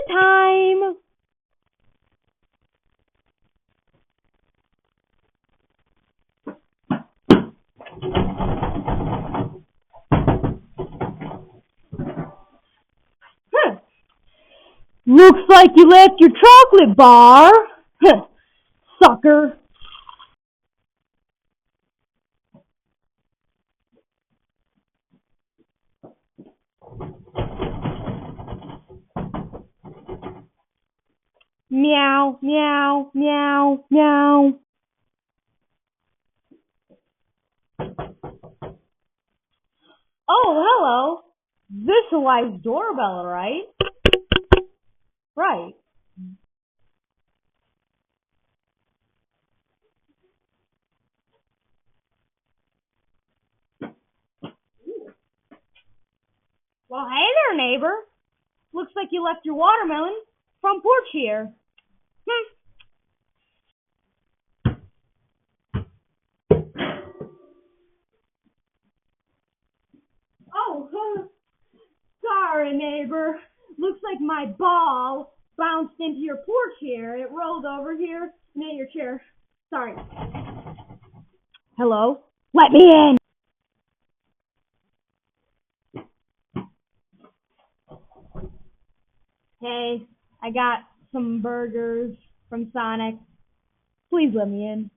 time. Looks like you left your chocolate bar. Sucker. Meow, meow, meow, meow. Oh, hello. This is Wyze Doorbell, right? Right. Well, hey there, neighbor. Looks like you left your watermelon front porch here. Oh, sorry, neighbor. Looks like my ball bounced into your porch here. It rolled over here and hit your chair. Sorry. Hello? Let me in. Hey, I got some burgers from Sonic. Please let me in.